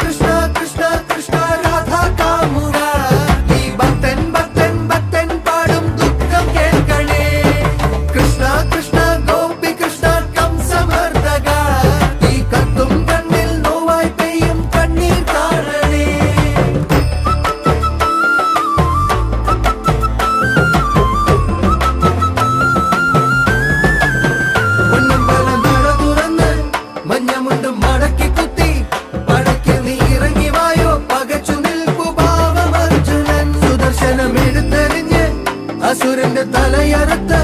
കൃഷ്ണ കൃഷ്ണ കൃഷ്ണ രാധാ കാമുക ഈ ഭക്തൻ ഭക്തൻ ഭക്തൻ പാടും ദുഃഖം കേൾക്കണേ കൃഷ്ണ കൃഷ്ണ ഗോപി കൃഷ്ണ കംസമർദ്ദക ഈ കത്തും കണ്ണിൽ നോവായി പെയ്യും കണ്ണീർ കാണണേ പൊന്നമ്പലം നട തുറന്ന് മഞ്ഞമുണ്ട് മടക്കി കുത്തി പടക്കിൽ നീ ഇറങ്ങി വായോ പകച്ചു നിൽപ്പു പാവം അർജുനൻ സുദർശനം എടുത്തെറിഞ്ഞ് അസുരന്റെ തലയറുത്ത്